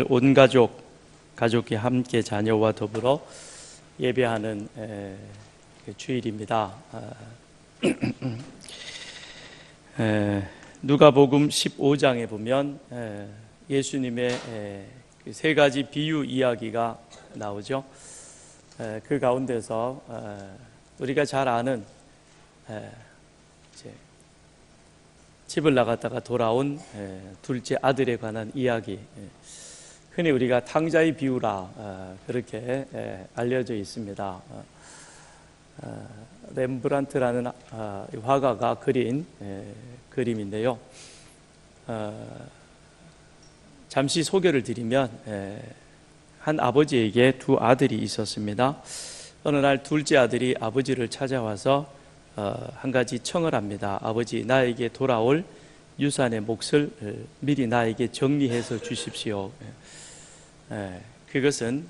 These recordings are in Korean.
온 가족이 함께 자녀와 더불어 예배하는 주일입니다. 누가복음 15장에 보면 예수님의 그 세 가지 비유 이야기가 나오죠. 그 가운데서 우리가 잘 아는 집을 나갔다가 돌아온 둘째 아들에 관한 이야기, 흔히 우리가 탕자의 비유라 그렇게 알려져 있습니다. 렘브란트라는 화가가 그린 그림인데요. 잠시 소개를 드리면 한 아버지에게 두 아들이 있었습니다. 어느 날 둘째 아들이 아버지를 찾아와서 한 가지 청을 합니다. 아버지, 나에게 돌아올 유산의 몫을 미리 나에게 정리해서 주십시오. 그것은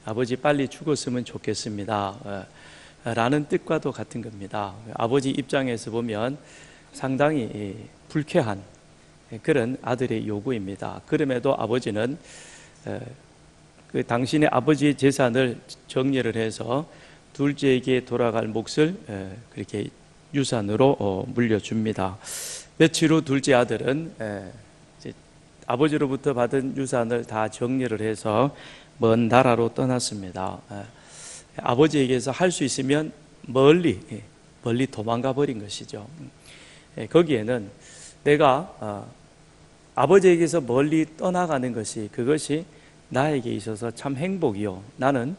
아버지 빨리 죽었으면 좋겠습니다 라는 뜻과도 같은 겁니다. 아버지 입장에서 보면 상당히 불쾌한 그런 아들의 요구입니다. 그럼에도 아버지는 그 당신의 아버지의 재산을 정리를 해서 둘째에게 돌아갈 몫을 그렇게 유산으로 물려줍니다. 며칠 후 둘째 아들은 아버지로부터 받은 유산을 다 정리를 해서 먼 나라로 떠났습니다. 아버지에게서 할 수 있으면 멀리 도망가 버린 것이죠. 거기에는 내가 아버지에게서 멀리 떠나가는 것이, 그것이 나에게 있어서 참 행복이요, 나는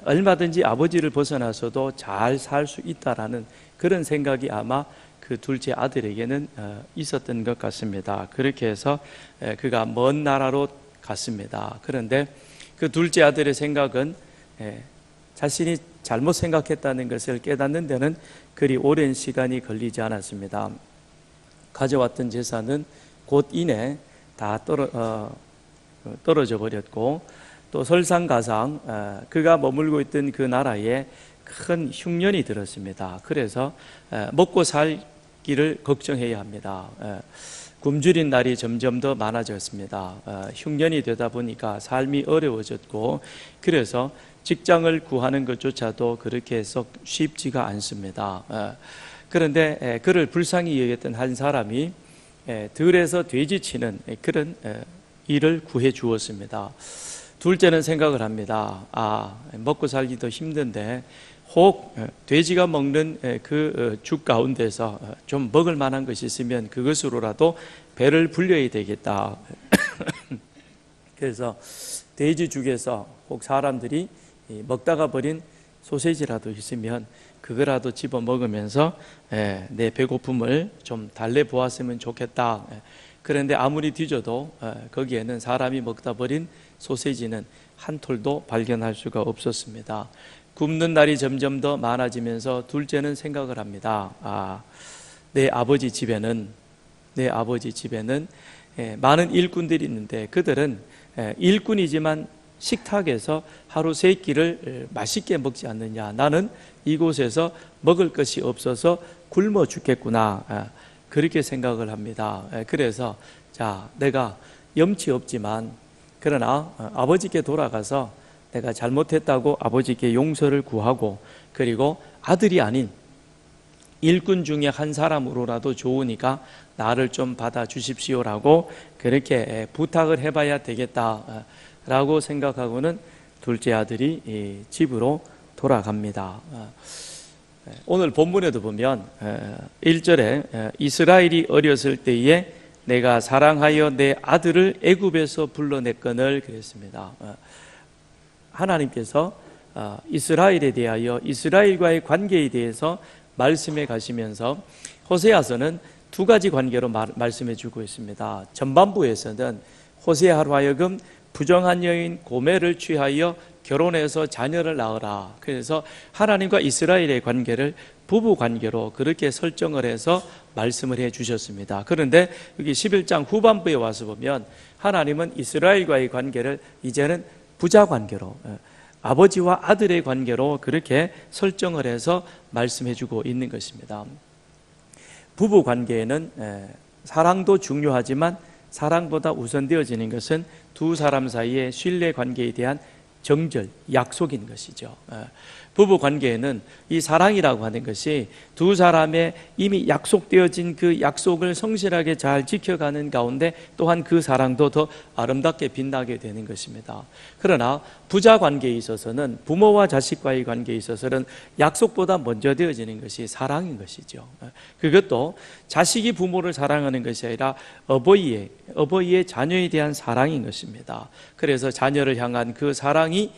얼마든지 아버지를 벗어나서도 잘 살 수 있다라는 그런 생각이 아마 그 둘째 아들에게는 있었던 것 같습니다. 그렇게 해서 그가 먼 나라로 갔습니다. 그런데 그 둘째 아들의 생각은 자신이 잘못 생각했다는 것을 깨닫는 데는 그리 오랜 시간이 걸리지 않았습니다. 가져왔던 재산은 곧 이내 다 떨어져 버렸고, 또 설상가상 그가 머물고 있던 그 나라에 큰 흉년이 들었습니다. 그래서 먹고 살기를 걱정해야 합니다. 굶주린 날이 점점 더 많아졌습니다. 흉년이 되다 보니까 삶이 어려워졌고, 그래서 직장을 구하는 것조차도 그렇게 썩 쉽지가 않습니다. 그런데 그를 불쌍히 여겼던 한 사람이 들에서 돼지치는 그런 일을 구해 주었습니다. 둘째는 생각을 합니다. 먹고 살기도 힘든데 혹 돼지가 먹는 그 죽 가운데서 좀 먹을 만한 것이 있으면 그것으로라도 배를 불려야 되겠다. 그래서 돼지 죽에서 혹 사람들이 먹다가 버린 소세지라도 있으면 그거라도 집어 먹으면서 내 배고픔을 좀 달래보았으면 좋겠다. 그런데 아무리 뒤져도 거기에는 사람이 먹다 버린 소세지는 한 톨도 발견할 수가 없었습니다. 굶는 날이 점점 더 많아지면서 둘째는 생각을 합니다. 내 아버지 집에는 많은 일꾼들이 있는데 그들은 일꾼이지만 식탁에서 하루 세 끼를 맛있게 먹지 않느냐, 나는 이곳에서 먹을 것이 없어서 굶어 죽겠구나, 그렇게 생각을 합니다. 그래서 내가 염치 없지만 그러나 아버지께 돌아가서 내가 잘못했다고 아버지께 용서를 구하고, 그리고 아들이 아닌 일꾼 중에 한 사람으로라도 좋으니까 나를 좀 받아주십시오라고 그렇게 부탁을 해봐야 되겠다라고 생각하고는 둘째 아들이 집으로 돌아갑니다. 오늘 본문에도 보면 1절에 이스라엘이 어렸을 때에 내가 사랑하여 내 아들을 애굽에서 불러냈거늘 그랬습니다. 하나님께서 이스라엘에 대하여, 이스라엘과의 관계에 대해서 말씀해 가시면서 호세아서는 두 가지 관계로 말씀해 주고 있습니다. 전반부에서는 호세아로 하여금 부정한 여인 고멜을 취하여 결혼해서 자녀를 낳으라, 그래서 하나님과 이스라엘의 관계를 부부 관계로 그렇게 설정을 해서 말씀을 해 주셨습니다. 그런데 여기 11장 후반부에 와서 보면 하나님은 이스라엘과의 관계를 이제는 부자 관계로, 아버지와 아들의 관계로 그렇게 설정을 해서 말씀해 주고 있는 것입니다. 부부 관계에는 사랑도 중요하지만 사랑보다 우선되어지는 것은 두 사람 사이의 신뢰 관계에 대한 정절, 약속인 것이죠. 부부 관계에는 이 사랑이라고 하는 것이 두 사람의 이미 약속되어진 그 약속을 성실하게 잘 지켜가는 가운데 또한 그 사랑도 더 아름답게 빛나게 되는 것입니다. 그러나 부자 관계에 있어서는, 부모와 자식과의 관계에 있어서는 약속보다 먼저 되어지는 것이 사랑인 것이죠. 그것도 자식이 부모를 사랑하는 것이 아니라 어버이의 자녀에 대한 사랑인 것입니다. 그래서 자녀를 향한 그 사랑이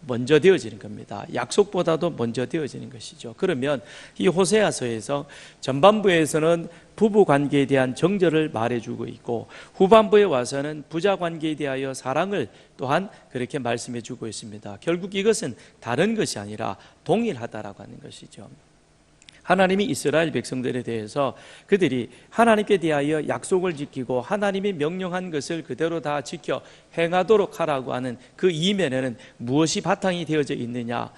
먼저 되어지는 겁니다. 약속보다도 먼저 되어지는 것이죠. 그러면 이 호세아서에서 전반부에서는 부부 관계에 대한 정절을 말해주고 있고, 후반부에 와서는 부자 관계에 대하여 사랑을 또한 그렇게 말씀해주고 있습니다. 결국 이것은 다른 것이 아니라 동일하다라고 하는 것이죠. 하나님이 이스라엘 백성들에 대해서 그들이 하나님께 대하여 약속을 지키고 하나님이 명령한 것을 그대로 다 지켜 행하도록 하라고 하는 그 이면에는 무엇이 바탕이 되어져 있느냐?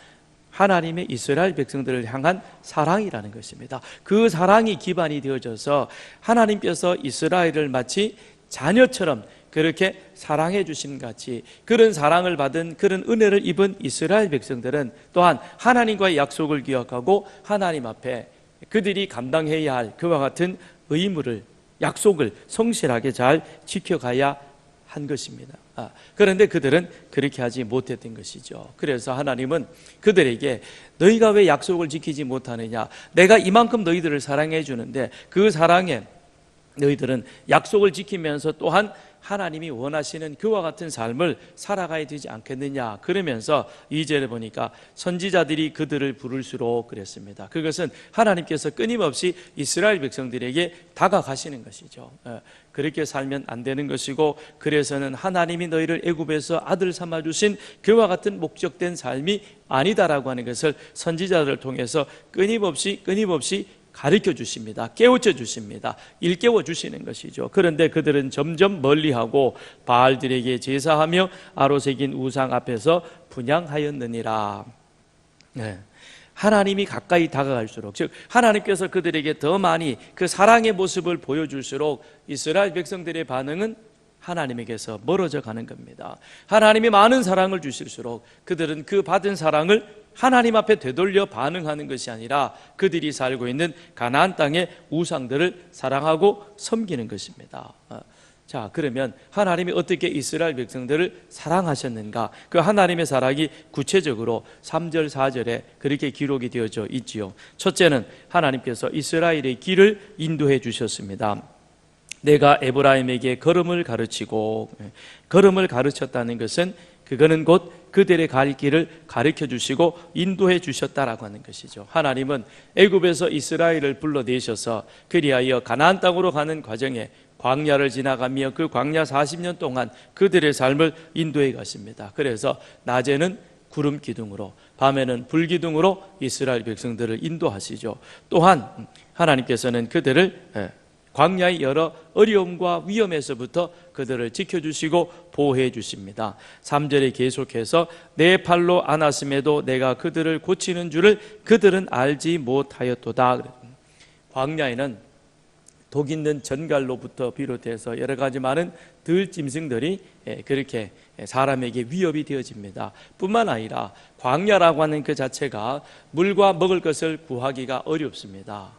하나님의 이스라엘 백성들을 향한 사랑이라는 것입니다. 그 사랑이 기반이 되어져서 하나님께서 이스라엘을 마치 자녀처럼 그렇게 사랑해 주신 같이, 그런 사랑을 받은, 그런 은혜를 입은 이스라엘 백성들은 또한 하나님과의 약속을 기억하고 하나님 앞에 그들이 감당해야 할 그와 같은 의무를, 약속을 성실하게 잘 지켜가야 한 것입니다. 그런데 그들은 그렇게 하지 못했던 것이죠. 그래서 하나님은 그들에게 너희가 왜 약속을 지키지 못하느냐? 내가 이만큼 너희들을 사랑해 주는데 그 사랑에 너희들은 약속을 지키면서 또한 하나님이 원하시는 그와 같은 삶을 살아가야 되지 않겠느냐. 그러면서 2절에 보니까 선지자들이 그들을 부를수록 그랬습니다. 그것은 하나님께서 끊임없이 이스라엘 백성들에게 다가가시는 것이죠. 그렇게 살면 안 되는 것이고, 그래서는 하나님이 너희를 애굽에서 아들 삼아주신 그와 같은 목적된 삶이 아니다라고 하는 것을 선지자들을 통해서 끊임없이 가르쳐 주십니다. 깨우쳐 주십니다. 일깨워 주시는 것이죠. 그런데 그들은 점점 멀리하고 바알들에게 제사하며 아로새긴 우상 앞에서 분향하였느니라. 하나님이 가까이 다가갈수록, 즉 하나님께서 그들에게 더 많이 그 사랑의 모습을 보여줄수록 이스라엘 백성들의 반응은 하나님에게서 멀어져 가는 겁니다. 하나님이 많은 사랑을 주실수록 그들은 그 받은 사랑을 하나님 앞에 되돌려 반응하는 것이 아니라 그들이 살고 있는 가나안 땅의 우상들을 사랑하고 섬기는 것입니다. 자, 그러면 하나님이 어떻게 이스라엘 백성들을 사랑하셨는가? 그 하나님의 사랑이 구체적으로 3절, 4절에 그렇게 기록이 되어져 있지요. 첫째는 하나님께서 이스라엘의 길을 인도해 주셨습니다. 내가 에브라임에게 걸음을 가르치고, 걸음을 가르쳤다는 것은 그거는 곧 그들의 갈 길을 가르쳐 주시고 인도해 주셨다라고 하는 것이죠. 하나님은 애굽에서 이스라엘을 불러내셔서 그리하여 가나안 땅으로 가는 과정에 광야를 지나가며 그 광야 40년 동안 그들의 삶을 인도해 가십니다. 그래서 낮에는 구름 기둥으로, 밤에는 불 기둥으로 이스라엘 백성들을 인도하시죠. 또한 하나님께서는 그들을 광야의 여러 어려움과 위험에서부터 그들을 지켜주시고 보호해 주십니다. 3절에 계속해서 내 팔로 안았음에도 내가 그들을 고치는 줄을 그들은 알지 못하였도다. 광야에는 독 있는 전갈로부터 비롯해서 여러 가지 많은 들짐승들이 그렇게 사람에게 위협이 되어집니다. 뿐만 아니라 광야라고 하는 그 자체가 물과 먹을 것을 구하기가 어렵습니다.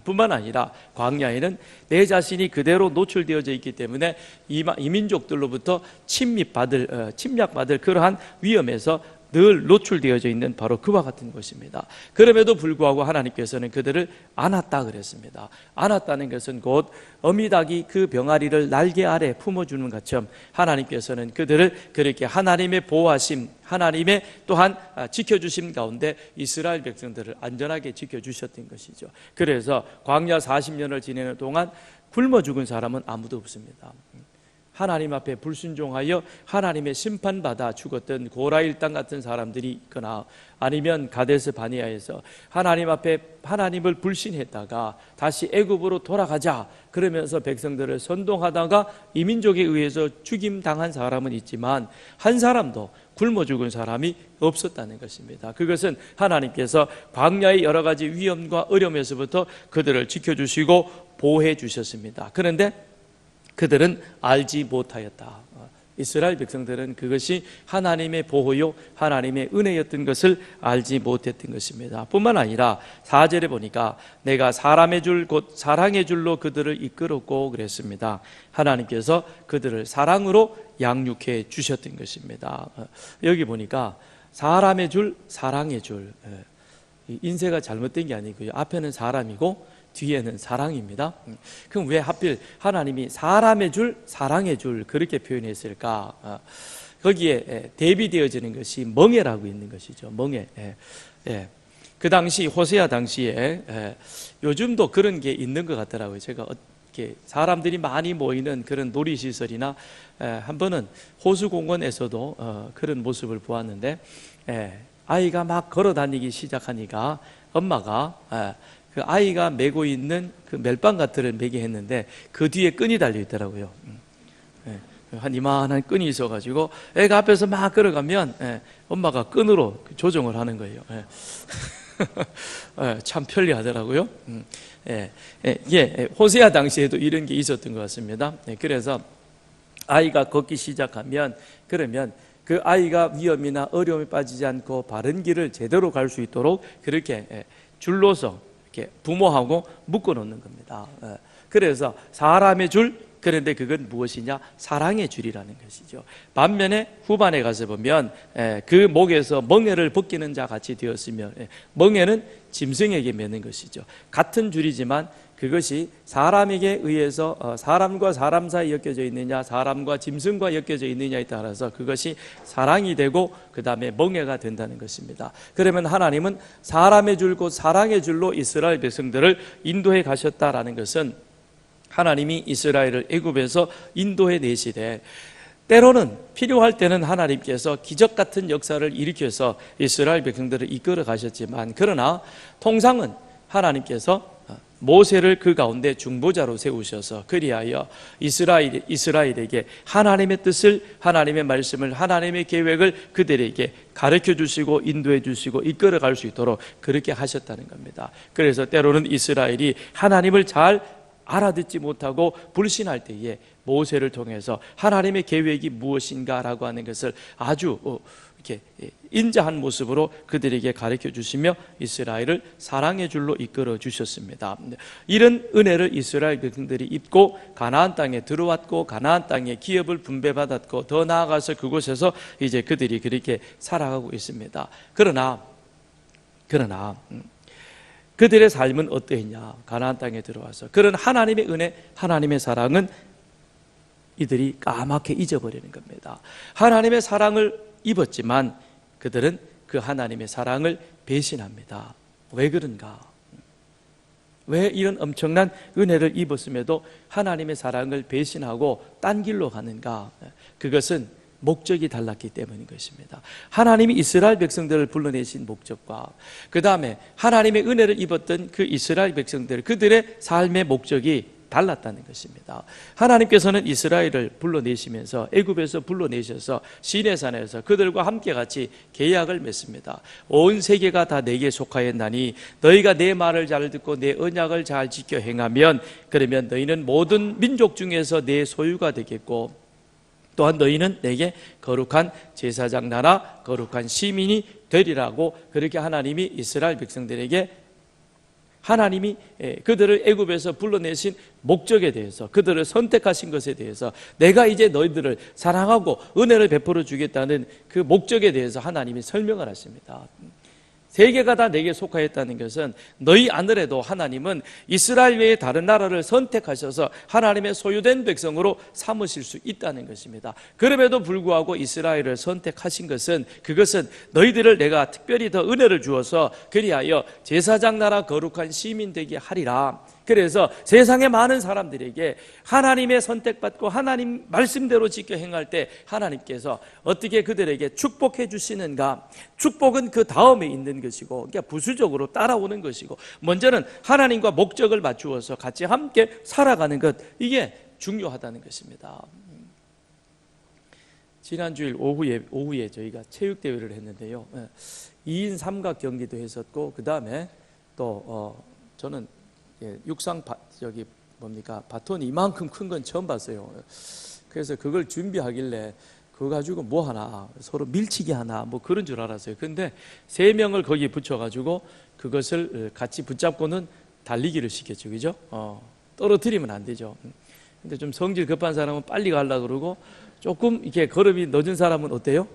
뿐만 아니라 광야에는 내 자신이 그대로 노출되어져 있기 때문에 이민족들로부터 침략받을 그러한 위험에서 늘 노출되어져 있는 바로 그와 같은 것입니다. 그럼에도 불구하고 하나님께서는 그들을 안았다 그랬습니다. 안았다는 것은 곧 어미닭이 그 병아리를 날개 아래 품어주는 것처럼 하나님께서는 그들을 그렇게 하나님의 보호하심, 하나님의 또한 지켜주심 가운데 이스라엘 백성들을 안전하게 지켜주셨던 것이죠. 그래서 광야 40년을 지내는 동안 굶어 죽은 사람은 아무도 없습니다. 하나님 앞에 불순종하여 하나님의 심판받아 죽었던 고라일 땅 같은 사람들이 있거나, 아니면 가데스 바네아에서 하나님 앞에 하나님을 불신했다가 다시 애굽으로 돌아가자 그러면서 백성들을 선동하다가 이민족에 의해서 죽임당한 사람은 있지만 한 사람도 굶어 죽은 사람이 없었다는 것입니다. 그것은 하나님께서 광야의 여러 가지 위험과 어려움에서부터 그들을 지켜주시고 보호해 주셨습니다. 그런데 그들은 알지 못하였다. 이스라엘 백성들은 그것이 하나님의 보호요 하나님의 은혜였던 것을 알지 못했던 것입니다. 뿐만 아니라 4절에 보니까 내가 사람의 줄 곧 사랑의 줄로 그들을 이끌었고 그랬습니다. 하나님께서 그들을 사랑으로 양육해 주셨던 것입니다. 여기 보니까 사람의 줄, 사랑의 줄, 인쇄가 잘못된 게 아니고요. 앞에는 사람이고 뒤에는 사랑입니다. 그럼 왜 하필 하나님이 사람의 줄, 사랑의 줄 그렇게 표현했을까? 거기에 대비되어지는 것이 멍에라고 있는 것이죠. 멍에. 그 당시 호세아 당시에 요즘도 그런 게 있는 것 같더라고요. 제가 이렇게 사람들이 많이 모이는 그런 놀이시설이나 한 번은 호수공원에서도 그런 모습을 보았는데 아이가 막 걸어 다니기 시작하니까 엄마가 그 아이가 메고 있는 그 멜빵가트를 메게 했는데 그 뒤에 끈이 달려 있더라고요. 한 이만한 끈이 있어가지고 애가 앞에서 막 걸어가면 엄마가 끈으로 조정을 하는 거예요. 참 편리하더라고요. 호세아 당시에도 이런 게 있었던 것 같습니다. 그래서 아이가 걷기 시작하면 그러면 그 아이가 위험이나 어려움에 빠지지 않고 바른 길을 제대로 갈 수 있도록 그렇게 줄로서 이렇게 부모하고 묶어 놓는 겁니다. 그래서 사람의 줄, 그런데 그건 무엇이냐? 사랑의 줄이라는 것이죠. 반면에 후반에 가서 보면 그 목에서 멍에를 벗기는 자 같이 되었으며 멍에는 짐승에게 매는 것이죠. 같은 줄이지만 그것이 사람에게 의해서 사람과 사람 사이 엮여져 있느냐 사람과 짐승과 엮여져 있느냐에 따라서 그것이 사랑이 되고 그 다음에 멍에가 된다는 것입니다. 그러면 하나님은 사람의 줄 곧 사랑의 줄로 이스라엘 백성들을 인도해 가셨다라는 것은 하나님이 이스라엘을 애굽에서 인도해 내시되 때로는 필요할 때는 하나님께서 기적 같은 역사를 일으켜서 이스라엘 백성들을 이끌어 가셨지만 그러나 통상은 하나님께서 모세를 그 가운데 중보자로 세우셔서 그리하여 이스라엘에게 하나님의 뜻을 하나님의 말씀을 하나님의 계획을 그들에게 가르쳐 주시고 인도해 주시고 이끌어 갈 수 있도록 그렇게 하셨다는 겁니다. 그래서 때로는 이스라엘이 하나님을 잘 알아듣지 못하고 불신할 때에 모세를 통해서 하나님의 계획이 무엇인가라고 하는 것을 아주 이렇게 인자한 모습으로 그들에게 가르쳐 주시며 이스라엘을 사랑의 줄로 이끌어 주셨습니다. 이런 은혜를 이스라엘 백성들이 입고 가나안 땅에 들어왔고 가나안 땅에 기업을 분배받았고 더 나아가서 그곳에서 이제 그들이 그렇게 살아가고 있습니다. 그러나 그들의 삶은 어떠했냐? 가나안 땅에 들어와서 그런 하나님의 은혜, 하나님의 사랑은 이들이 까맣게 잊어버리는 겁니다. 하나님의 사랑을 입었지만 그들은 그 하나님의 사랑을 배신합니다. 왜 그런가? 왜 이런 엄청난 은혜를 입었음에도 하나님의 사랑을 배신하고 딴 길로 가는가? 그것은 목적이 달랐기 때문인 것입니다. 하나님이 이스라엘 백성들을 불러내신 목적과 그 다음에 하나님의 은혜를 입었던 그 이스라엘 백성들 그들의 삶의 목적이 달랐다는 것입니다. 하나님께서는 이스라엘을 불러내시면서 애굽에서 불러내셔서 시내산에서 그들과 함께 같이 계약을 맺습니다. 온 세계가 다 내게 속하였나니 너희가 내 말을 잘 듣고 내 언약을 잘 지켜 행하면 그러면 너희는 모든 민족 중에서 내 소유가 되겠고 또한 너희는 내게 거룩한 제사장 나라 거룩한 시민이 되리라고 그렇게 하나님이 이스라엘 백성들에게 하나님이 그들을 애굽에서 불러내신 목적에 대해서 그들을 선택하신 것에 대해서 내가 이제 너희들을 사랑하고 은혜를 베풀어 주겠다는 그 목적에 대해서 하나님이 설명을 하십니다. 세계가 다 내게 속하였다는 것은 너희 아들에도 하나님은 이스라엘 외의 다른 나라를 선택하셔서 하나님의 소유된 백성으로 삼으실 수 있다는 것입니다. 그럼에도 불구하고 이스라엘을 선택하신 것은 그것은 너희들을 내가 특별히 더 은혜를 주어서 그리하여 제사장 나라 거룩한 시민 되게 하리라. 그래서 세상의 많은 사람들에게 하나님의 선택받고 하나님 말씀대로 지켜 행할 때 하나님께서 어떻게 그들에게 축복해 주시는가? 축복은 그 다음에 있는 것이고 그러니까 부수적으로 따라오는 것이고 먼저는 하나님과 목적을 맞추어서 같이 함께 살아가는 것 이게 중요하다는 것입니다. 지난 주일 오후에 저희가 체육대회를 했는데요. 2인 삼각 경기도 했었고 그 다음에 또 저는 육상 뭡니까? 바톤이 이만큼 큰 건 처음 봤어요. 그래서 그걸 준비하길래 그거 가지고 뭐 하나 서로 밀치기 하나 뭐 그런 줄 알았어요. 근데 3명을 거기에 붙여가지고 그것을 같이 붙잡고는 달리기를 시켰죠. 그죠? 떨어뜨리면 안 되죠. 근데 좀 성질 급한 사람은 빨리 가려고 그러고 조금 이렇게 걸음이 늦은 사람은 어때요?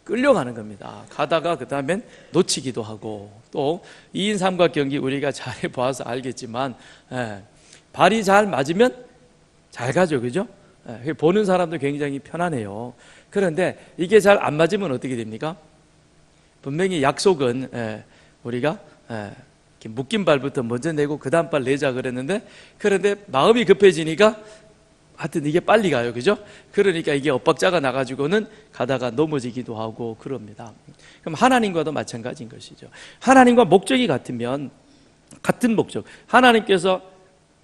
끌려가는 겁니다. 가다가 그 다음엔 놓치기도 하고, 또 2인 삼각 경기 우리가 잘 봐서 알겠지만 발이 잘 맞으면 잘 가죠. 그죠? 보는 사람도 굉장히 편안해요. 그런데 이게 잘 안 맞으면 어떻게 됩니까? 분명히 약속은 우리가 묶인 발부터 먼저 내고 그 다음 발 내자 그랬는데, 그런데 마음이 급해지니까 하여튼 이게 빨리 가요. 그죠? 그러니까 이게 엇박자가 나가지고는 가다가 넘어지기도 하고 그럽니다. 그럼 하나님과도 마찬가지인 것이죠. 하나님과 목적이 같으면, 같은 목적, 하나님께서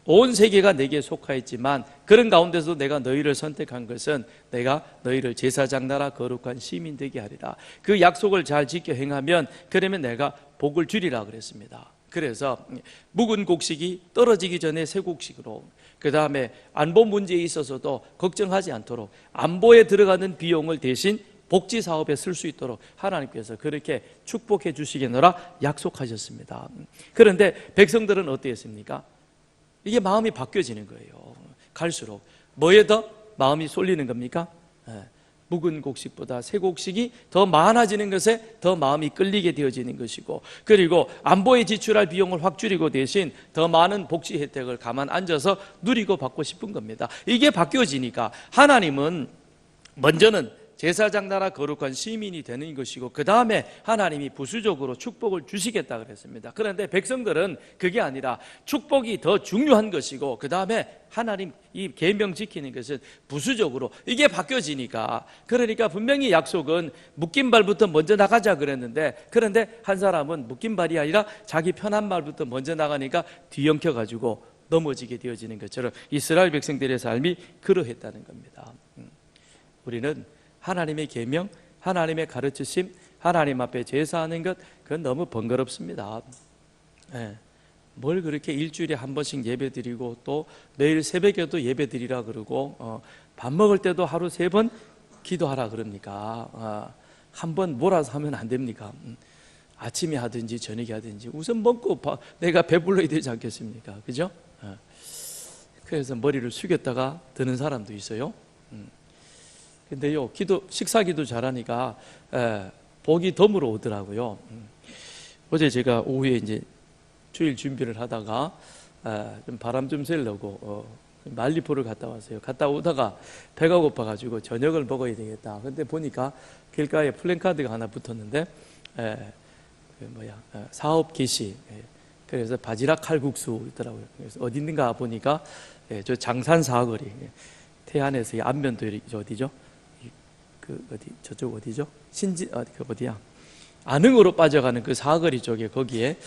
온 세계가 내게 속하였지만 그런 가운데서 내가 너희를 선택한 것은 내가 너희를 제사장 나라 거룩한 시민 되게 하리라. 그 약속을 잘 지켜 행하면 그러면 내가 복을 주리라 그랬습니다. 그래서 묵은 곡식이 떨어지기 전에 새 곡식으로, 그 다음에 안보 문제에 있어서도 걱정하지 않도록 안보에 들어가는 비용을 대신 복지 사업에 쓸 수 있도록 하나님께서 그렇게 축복해 주시겠노라 약속하셨습니다. 그런데 백성들은 어땠습니까? 이게 마음이 바뀌어지는 거예요. 갈수록 뭐에 더 마음이 쏠리는 겁니까? 묵은 곡식보다 새 곡식이 더 많아지는 것에 더 마음이 끌리게 되어지는 것이고, 그리고 안보에 지출할 비용을 확 줄이고 대신 더 많은 복지 혜택을 가만 앉아서 누리고 받고 싶은 겁니다. 이게 바뀌어지니까 하나님은 먼저는 제사장 나라 거룩한 시민이 되는 것이고, 그 다음에 하나님이 부수적으로 축복을 주시겠다 그랬습니다. 그런데 백성들은 그게 아니라 축복이 더 중요한 것이고, 그 다음에 하나님 이 계명 지키는 것은 부수적으로, 이게 바뀌어지니까, 그러니까 분명히 약속은 묶인 발부터 먼저 나가자 그랬는데, 그런데 한 사람은 묶인 발이 아니라 자기 편한 발부터 먼저 나가니까 뒤엉켜 가지고 넘어지게 되어지는 것처럼 이스라엘 백성들의 삶이 그러했다는 겁니다. 우리는 하나님의 계명, 하나님의 가르치심, 하나님 앞에 제사하는 것, 그건 너무 번거롭습니다. 뭘 그렇게 일주일에 한 번씩 예배 드리고, 또 내일 새벽에도 예배 드리라 그러고, 밥 먹을 때도 하루 3번 기도하라 그럽니까? 한 번 몰아서 하면 안 됩니까? 아침에 하든지 저녁에 하든지 우선 먹고 내가 배불러야 되지 않겠습니까? 그죠? 그래서 머리를 숙였다가 드는 사람도 있어요. 근데요, 식사 기도 잘하니까 복이 덤으로 오더라고요. 어제 제가 오후에 이제 주일 준비를 하다가 좀 바람 좀 쐬려고 말리포를 갔다 왔어요. 갔다 오다가 배가 고파가지고 저녁을 먹어야 되겠다. 근데 보니까 길가에 플랜카드가 하나 붙었는데 사업 개시. 그래서 바지락 칼국수 있더라고요. 그래서 어디 있는가 보니까 저 장산 사거리, 태안에서 안면도 어디죠? 저쪽 어디죠? 어디야? 안흥으로 빠져가는 그 사거리 쪽에 거기에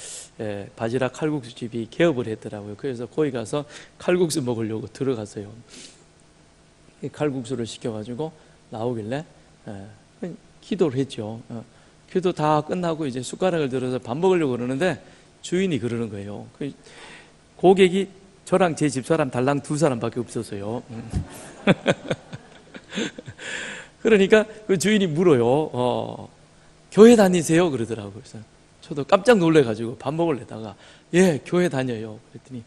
바지락 칼국수 집이 개업을 했더라고요. 그래서 거기 가서 칼국수 먹으려고 들어갔어요. 칼국수를 시켜가지고 나오길래 기도를 했죠. 기도 다 끝나고 이제 숟가락을 들어서 밥 먹으려고 그러는데 주인이 그러는 거예요. 고객이 저랑 제 집사람 달랑 2사람밖에 없었어요. 그러니까 그 주인이 물어요. 교회 다니세요? 그러더라고요. 그래서 저도 깜짝 놀래가지고 밥 먹으려다가 예, 교회 다녀요. 그랬더니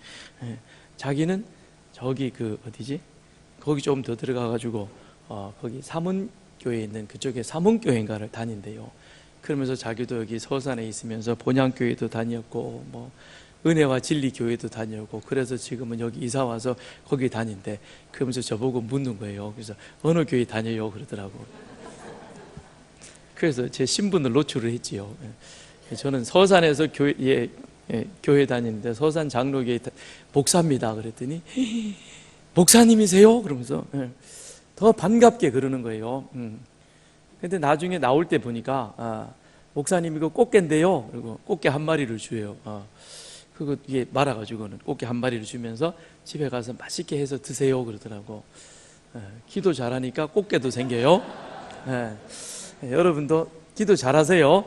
자기는 저기 어디지? 거기 좀 더 들어가가지고 거기 삼원교회에 있는 그쪽에 삼원교회인가를 다닌대요. 그러면서 자기도 여기 서산에 있으면서 본향교회도 다녔고 뭐 은혜와 진리 교회도 다녔고, 그래서 지금은 여기 이사 와서 거기 다닌대. 그러면서 저보고 묻는 거예요. 그래서 어느 교회 다녀요? 그러더라고. 그래서 제 신분을 노출을 했지요. 저는 서산에서 교회 다니는데 서산 장로교회 목사입니다. 그랬더니 목사님이세요? 그러면서 더 반갑게 그러는 거예요. 근데 나중에 나올 때 보니까 목사님 이거 꽃게인데요. 그리고 꽃게 한 마리를 줘요. 그거 이게 말아가지고는 꽃게 한 마리를 주면서 집에 가서 맛있게 해서 드세요 그러더라고. 기도 잘하니까 꽃게도 생겨요. 여러분도 기도 잘하세요.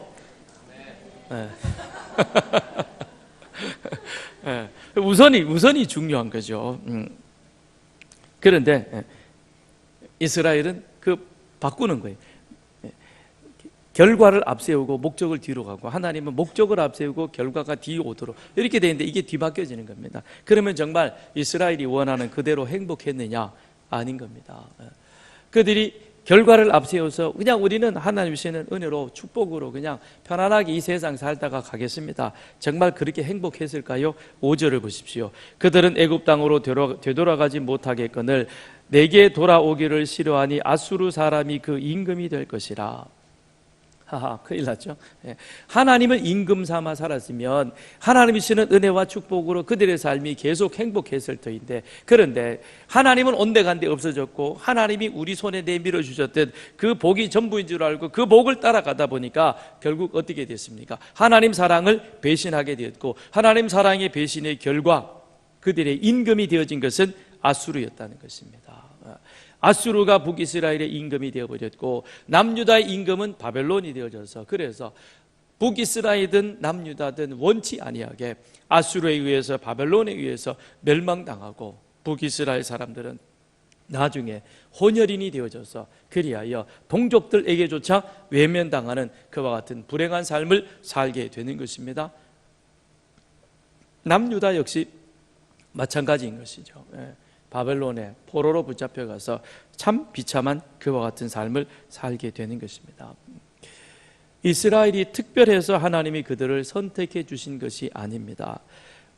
예, 우선이 중요한 거죠. 그런데 이스라엘은 바꾸는 거예요. 결과를 앞세우고 목적을 뒤로 가고, 하나님은 목적을 앞세우고 결과가 뒤로 오도록 이렇게 되는데 이게 뒤바뀌어지는 겁니다. 그러면 정말 이스라엘이 원하는 그대로 행복했느냐? 아닌 겁니다. 그들이 결과를 앞세워서 그냥 우리는 하나님 주시는 은혜로 축복으로 그냥 편안하게 이 세상 살다가 가겠습니다. 정말 그렇게 행복했을까요? 5절을 보십시오. 그들은 애굽 땅으로 되돌아가지 못하겠거늘 내게 돌아오기를 싫어하니 아수르 사람이 그 임금이 될 것이라. 하하, 큰일 났죠. 하나님을 임금 삼아 살았으면 하나님이 주시는 은혜와 축복으로 그들의 삶이 계속 행복했을 터인데, 그런데 하나님은 온데간데 없어졌고 하나님이 우리 손에 내밀어 주셨던 그 복이 전부인 줄 알고 그 복을 따라가다 보니까 결국 어떻게 됐습니까? 하나님 사랑을 배신하게 되었고, 하나님 사랑의 배신의 결과 그들의 임금이 되어진 것은 아수르였다는 것입니다. 아수르가 북이스라엘의 임금이 되어버렸고 남유다의 임금은 바벨론이 되어져서, 그래서 북이스라엘이든 남유다든 원치 아니하게 아수르에 의해서, 바벨론에 의해서 멸망당하고, 북이스라엘 사람들은 나중에 혼혈인이 되어져서 그리하여 동족들에게조차 외면당하는 그와 같은 불행한 삶을 살게 되는 것입니다. 남유다 역시 마찬가지인 것이죠. 바벨론의 포로로 붙잡혀가서 참 비참한 그와 같은 삶을 살게 되는 것입니다. 이스라엘이 특별해서 하나님이 그들을 선택해 주신 것이 아닙니다.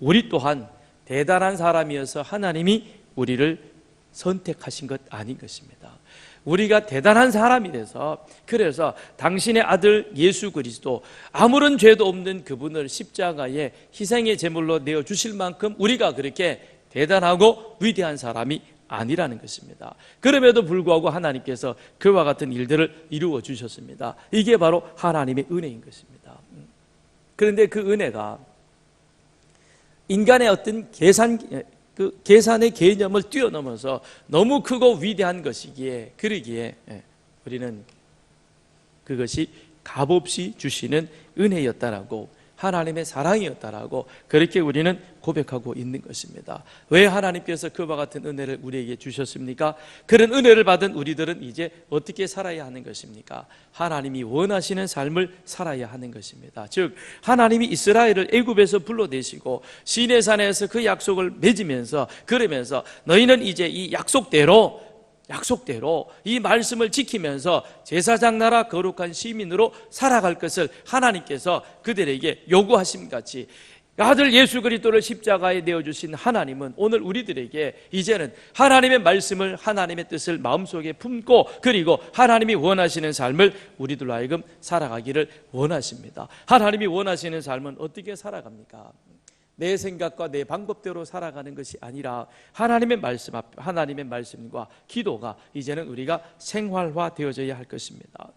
우리 또한 대단한 사람이어서 하나님이 우리를 선택하신 것 아닌 것입니다. 우리가 대단한 사람이 돼서, 그래서 당신의 아들 예수 그리스도, 아무런 죄도 없는 그분을 십자가에 희생의 제물로 내어주실 만큼 우리가 그렇게 대단하고 위대한 사람이 아니라는 것입니다. 그럼에도 불구하고 하나님께서 그와 같은 일들을 이루어 주셨습니다. 이게 바로 하나님의 은혜인 것입니다. 그런데 그 은혜가 인간의 어떤 계산의 개념을 뛰어넘어서 너무 크고 위대한 것이기에, 그러기에 우리는 그것이 값없이 주시는 은혜였다라고, 하나님의 사랑이었다라고 그렇게 우리는 고백하고 있는 것입니다. 왜 하나님께서 그와 같은 은혜를 우리에게 주셨습니까? 그런 은혜를 받은 우리들은 이제 어떻게 살아야 하는 것입니까? 하나님이 원하시는 삶을 살아야 하는 것입니다. 즉 하나님이 이스라엘을 애굽에서 불러내시고 시내산에서 그 약속을 맺으면서, 그러면서 너희는 이제 이 약속대로 이 말씀을 지키면서 제사장 나라 거룩한 시민으로 살아갈 것을 하나님께서 그들에게 요구하심 같이, 아들 예수 그리스도를 십자가에 내어주신 하나님은 오늘 우리들에게 이제는 하나님의 말씀을, 하나님의 뜻을 마음속에 품고, 그리고 하나님이 원하시는 삶을 우리들로 하여금 살아가기를 원하십니다. 하나님이 원하시는 삶은 어떻게 살아갑니까? 내 생각과 내 방법대로 살아가는 것이 아니라 하나님의 말씀 앞, 하나님의 말씀과 기도가 이제는 우리가 생활화 되어져야 할 것입니다.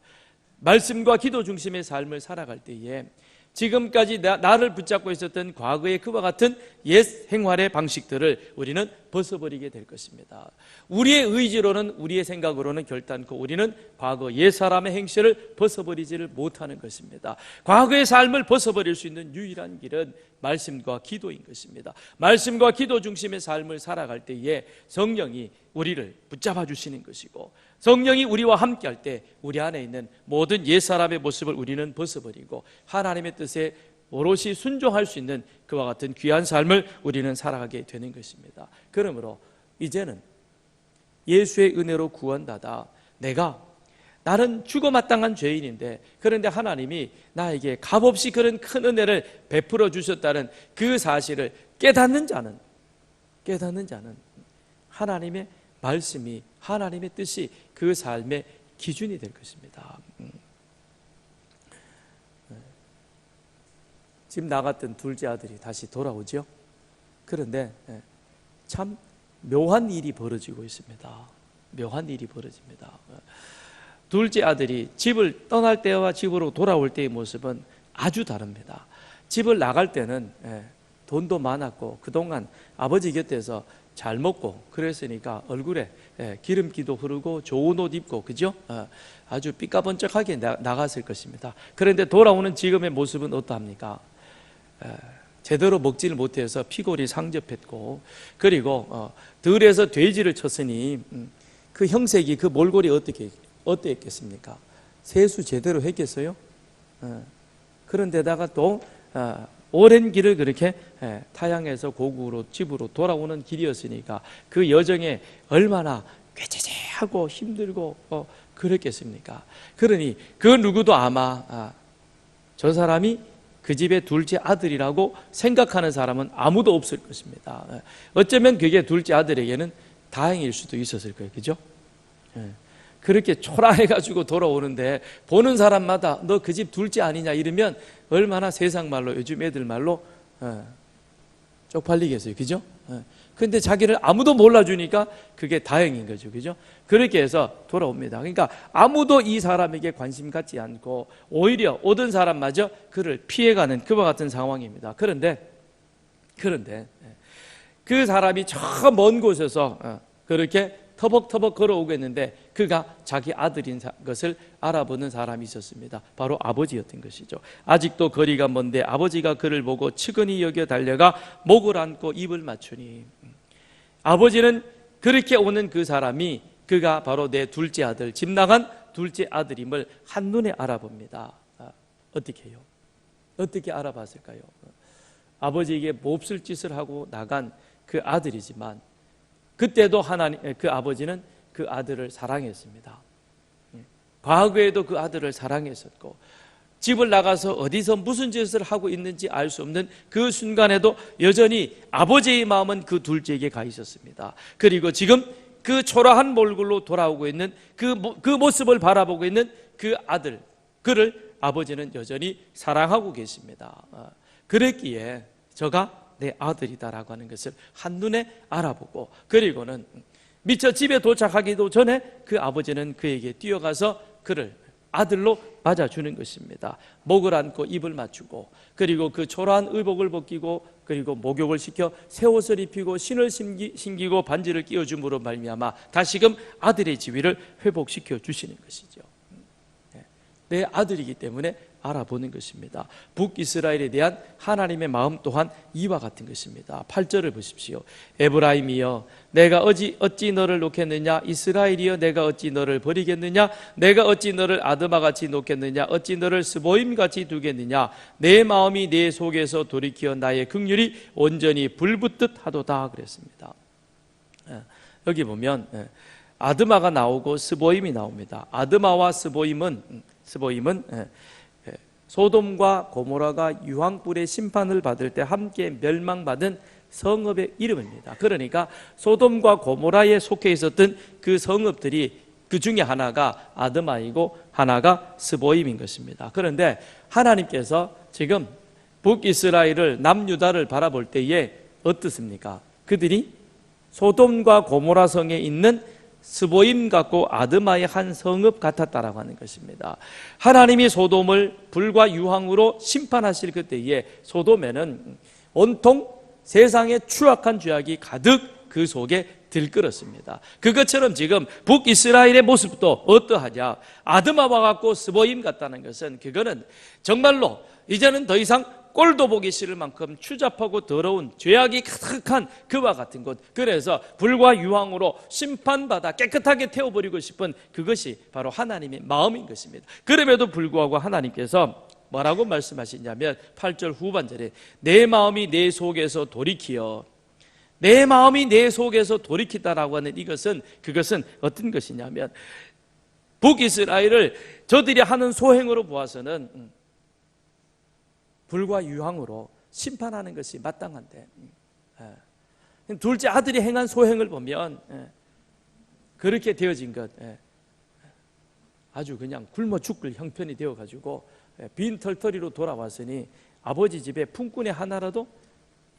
말씀과 기도 중심의 삶을 살아갈 때에 지금까지 나를 붙잡고 있었던 과거의 그와 같은 옛 생활의 방식들을 우리는 벗어버리게 될 것입니다. 우리의 의지로는, 우리의 생각으로는 결단코 우리는 과거 옛 사람의 행실을 벗어버리지를 못하는 것입니다. 과거의 삶을 벗어버릴 수 있는 유일한 길은 말씀과 기도인 것입니다. 말씀과 기도 중심의 삶을 살아갈 때에 성령이 우리를 붙잡아 주시는 것이고, 성령이 우리와 함께 할 때 우리 안에 있는 모든 옛사람의 모습을 우리는 벗어버리고 하나님의 뜻에 오롯이 순종할 수 있는 그와 같은 귀한 삶을 우리는 살아가게 되는 것입니다. 그러므로 이제는 예수의 은혜로 구원받아 나는 죽어마땅한 죄인인데, 그런데 하나님이 나에게 값없이 그런 큰 은혜를 베풀어 주셨다는 그 사실을 깨닫는 자는 하나님의 말씀이, 하나님의 뜻이 그 삶의 기준이 될 것입니다. 집 나갔던 둘째 아들이 다시 돌아오죠. 그런데 참 묘한 일이 벌어지고 있습니다. 묘한 일이 벌어집니다. 둘째 아들이 집을 떠날 때와 집으로 돌아올 때의 모습은 아주 다릅니다. 집을 나갈 때는 돈도 많았고 그동안 아버지 곁에서 잘 먹고 그랬으니까 얼굴에 기름기도 흐르고 좋은 옷 입고, 그죠? 아주 삐까번쩍하게 나갔을 것입니다. 그런데 돌아오는 지금의 모습은 어떠합니까? 제대로 먹지를 못해서 피골이 상접했고, 그리고 들에서 돼지를 쳤으니 그 형색이, 그 몰골이 어땠겠습니까? 세수 제대로 했겠어요? 그런데다가 또 오랜 길을 그렇게 타향해서 고국으로 집으로 돌아오는 길이었으니까 그 여정에 얼마나 꾀죄죄하고 힘들고 그랬겠습니까? 그러니 그 누구도 아마 저 사람이 그 집의 둘째 아들이라고 생각하는 사람은 아무도 없을 것입니다. 어쩌면 그게 둘째 아들에게는 다행일 수도 있었을 거예요. 그죠? 그렇게 초라해가지고 돌아오는데 보는 사람마다 너 그 집 둘째 아니냐 이러면 얼마나 세상 말로, 요즘 애들 말로 쪽팔리겠어요. 그죠? 근데 자기를 아무도 몰라주니까 그게 다행인 거죠. 그죠? 그렇게 해서 돌아옵니다. 그러니까 아무도 이 사람에게 관심 갖지 않고 오히려 오던 사람마저 그를 피해가는 그와 같은 상황입니다. 그런데 그 사람이 저 먼 곳에서 그렇게 터벅터벅 걸어오고 있는데 그가 자기 아들인 것을 알아보는 사람이 있었습니다. 바로 아버지였던 것이죠. 아직도 거리가 먼데 아버지가 그를 보고 측은히 여겨 달려가 목을 안고 입을 맞추니, 아버지는 그렇게 오는 그 사람이 그가 바로 내 둘째 아들, 집 나간 둘째 아들임을 한눈에 알아봅니다. 어떻게 해요? 어떻게 알아봤을까요? 아버지에게 몹쓸 짓을 하고 나간 그 아들이지만 그때도 그 아버지는 그 아들을 사랑했습니다. 과거에도 그 아들을 사랑했었고, 집을 나가서 어디서 무슨 짓을 하고 있는지 알 수 없는 그 순간에도 여전히 아버지의 마음은 그 둘째에게 가 있었습니다. 그리고 지금 그 초라한 몰골로 돌아오고 있는 그 모습을 바라보고 있는 그 아들, 그를 아버지는 여전히 사랑하고 계십니다. 그랬기에 저가 내 아들이다라고 하는 것을 한눈에 알아보고, 그리고는 미처 집에 도착하기도 전에 그 아버지는 그에게 뛰어가서 그를 아들로 맞아주는 것입니다. 목을 안고 입을 맞추고, 그리고 그 초라한 의복을 벗기고, 그리고 목욕을 시켜 새 옷을 입히고 신을 신기고 반지를 끼워줌으로 말미암아 다시금 아들의 지위를 회복시켜 주시는 것이죠. 내 아들이기 때문에 알아보는 것입니다. 북이스라엘에 대한 하나님의 마음 또한 이와 같은 것입니다. 8절을 보십시오. 에브라임이여 내가 어찌 너를 놓겠느냐, 이스라엘이여 내가 어찌 너를 버리겠느냐, 내가 어찌 너를 아드마같이 놓겠느냐, 어찌 너를 스보임같이 두겠느냐, 내 마음이 내 속에서 돌이켜 나의 긍휼이 온전히 불붙듯 하도다 그랬습니다. 여기 보면 아드마가 나오고 스보임이 나옵니다. 아드마와 스보임은 소돔과 고모라가 유황불의 심판을 받을 때 함께 멸망받은 성읍의 이름입니다. 그러니까 소돔과 고모라에 속해 있었던 그 성읍들이 그 중에 하나가 아드마이고 하나가 스보임인 것입니다. 그런데 하나님께서 지금 북이스라엘을, 남유다를 바라볼 때에 어떻습니까? 그들이 소돔과 고모라 성에 있는 스보임 같고 아드마의 한 성읍 같았다라고 하는 것입니다. 하나님이 소돔을 불과 유황으로 심판하실 그때에 소돔에는 온통 세상의 추악한 죄악이 가득 그 속에 들끓었습니다. 그것처럼 지금 북이스라엘의 모습도 어떠하냐, 아드마와 같고 스보임 같다는 것은, 그거는 정말로 이제는 더 이상 꼴도 보기 싫을 만큼 추잡하고 더러운 죄악이 가득한 그와 같은 곳, 그래서 불과 유황으로 심판받아 깨끗하게 태워버리고 싶은 그것이 바로 하나님의 마음인 것입니다. 그럼에도 불구하고 하나님께서 뭐라고 말씀하시냐면 8절 후반절에 내 마음이 내 속에서 돌이키어, 내 마음이 내 속에서 돌이키다라고 하는 그것은 어떤 것이냐면, 북이스라엘을 저들이 하는 소행으로 보아서는 불과 유황으로 심판하는 것이 마땅한데, 둘째 아들이 행한 소행을 보면 그렇게 되어진 것, 아주 그냥 굶어 죽을 형편이 되어가지고 빈털터리로 돌아왔으니 아버지 집에 품꾼의 하나라도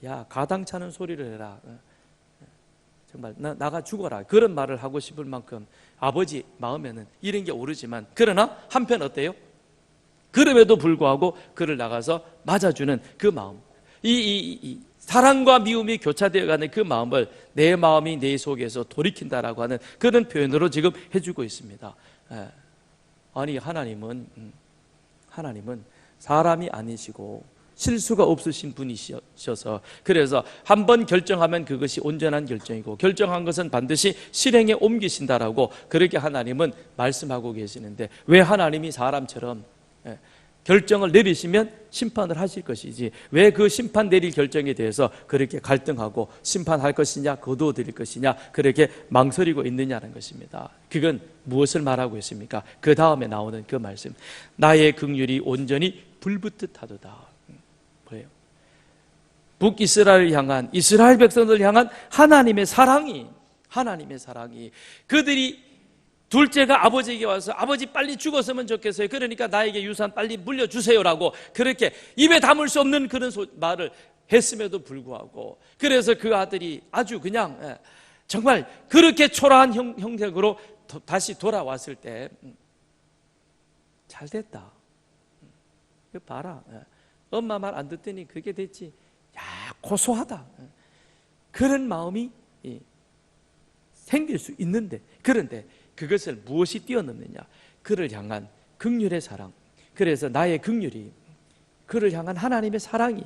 야 가당차는 소리를 해라, 정말 나가 죽어라, 그런 말을 하고 싶을 만큼 아버지 마음에는 이런 게 오르지만, 그러나 한편 어때요? 그럼에도 불구하고 그를 나가서 맞아주는 그 마음, 이 사랑과 미움이 교차되어가는 그 마음을 내 마음이 내 속에서 돌이킨다라고 하는 그런 표현으로 지금 해주고 있습니다. 아니 하나님은 사람이 아니시고 실수가 없으신 분이셔서 그래서 한번 결정하면 그것이 온전한 결정이고 결정한 것은 반드시 실행에 옮기신다라고 그렇게 하나님은 말씀하고 계시는데 왜 하나님이 사람처럼 결정을 내리시면 심판을 하실 것이지 왜 그 심판 내릴 결정에 대해서 그렇게 갈등하고 심판할 것이냐 거두어드릴 것이냐 그렇게 망설이고 있느냐는 것입니다. 그건 무엇을 말하고 있습니까? 그 다음에 나오는 그 말씀, 나의 긍휼이 온전히 불붙듯 하도다. 뭐예요? 북이스라엘을 향한, 이스라엘 백성들을 향한 하나님의 사랑이 그들이 둘째가 아버지에게 와서 아버지 빨리 죽었으면 좋겠어요. 그러니까 나에게 유산 빨리 물려주세요라고 그렇게 입에 담을 수 없는 그런 말을 했음에도 불구하고 그래서 그 아들이 아주 그냥 정말 그렇게 초라한 형색으로 다시 돌아왔을 때 잘됐다. 이거 봐라. 엄마 말 안 듣더니 그게 됐지. 야, 고소하다. 그런 마음이 생길 수 있는데 그런데 그것을 무엇이 뛰어넘느냐? 그를 향한 긍휼의 사랑. 그래서 나의 긍휼이 그를 향한 하나님의 사랑이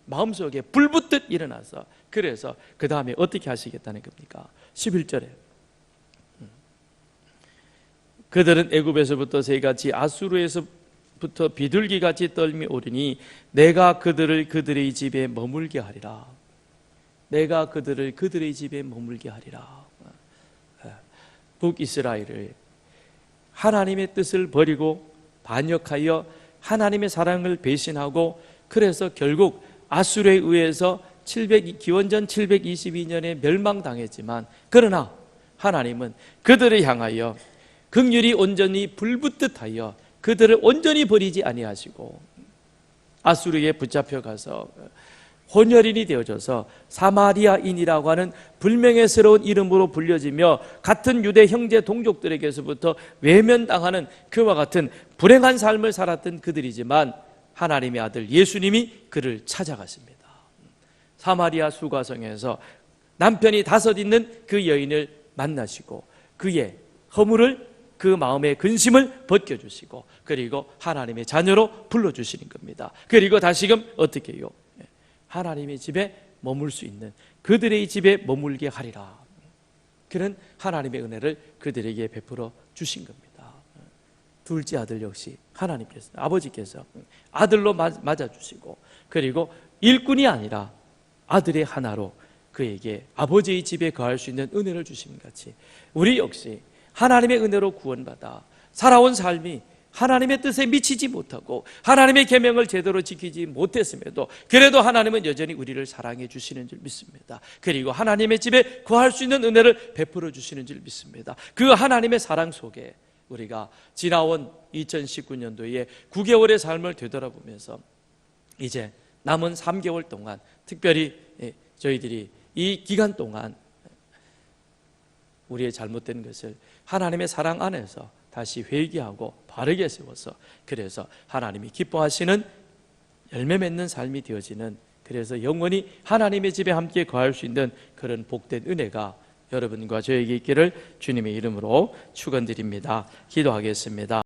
마음속에 불붙듯 일어나서 그래서 그 다음에 어떻게 하시겠다는 겁니까? 11절에 그들은 애굽에서부터 새같이 아수르에서부터 비둘기같이 떨미 오르니 내가 그들을 그들의 집에 머물게 하리라. 내가 그들을 그들의 집에 머물게 하리라. 북이스라엘을 하나님의 뜻을 버리고 반역하여 하나님의 사랑을 배신하고 그래서 결국 아수르에 의해서 기원전 722년에 멸망당했지만 그러나 하나님은 그들을 향하여 긍휼이 온전히 불붙듯 하여 그들을 온전히 버리지 아니하시고 아수르에 붙잡혀가서 혼혈인이 되어져서 사마리아인이라고 하는 불명예스러운 이름으로 불려지며 같은 유대 형제 동족들에게서부터 외면당하는 그와 같은 불행한 삶을 살았던 그들이지만 하나님의 아들 예수님이 그를 찾아갔습니다. 사마리아 수가성에서 남편이 5 있는 그 여인을 만나시고 그의 허물을 그 마음의 근심을 벗겨주시고 그리고 하나님의 자녀로 불러주시는 겁니다. 그리고 다시금 어떻게 해요? 하나님의 집에 머물 수 있는 그들의 집에 머물게 하리라. 그런 하나님의 은혜를 그들에게 베풀어 주신 겁니다. 둘째 아들 역시 하나님께서 아버지께서 아들로 맞아주시고 그리고 일꾼이 아니라 아들의 하나로 그에게 아버지의 집에 거할 수 있는 은혜를 주신 같이 우리 역시 하나님의 은혜로 구원받아 살아온 삶이 하나님의 뜻에 미치지 못하고 하나님의 계명을 제대로 지키지 못했음에도 그래도 하나님은 여전히 우리를 사랑해 주시는 줄 믿습니다. 그리고 하나님의 집에 거할 수 있는 은혜를 베풀어 주시는 줄 믿습니다. 그 하나님의 사랑 속에 우리가 지나온 2019년도에 9개월의 삶을 되돌아보면서 이제 남은 3개월 동안 특별히 저희들이 이 기간 동안 우리의 잘못된 것을 하나님의 사랑 안에서 다시 회개하고 바르게 세워서 그래서 하나님이 기뻐하시는 열매 맺는 삶이 되어지는 그래서 영원히 하나님의 집에 함께 거할 수 있는 그런 복된 은혜가 여러분과 저에게 있기를 주님의 이름으로 축원드립니다. 기도하겠습니다.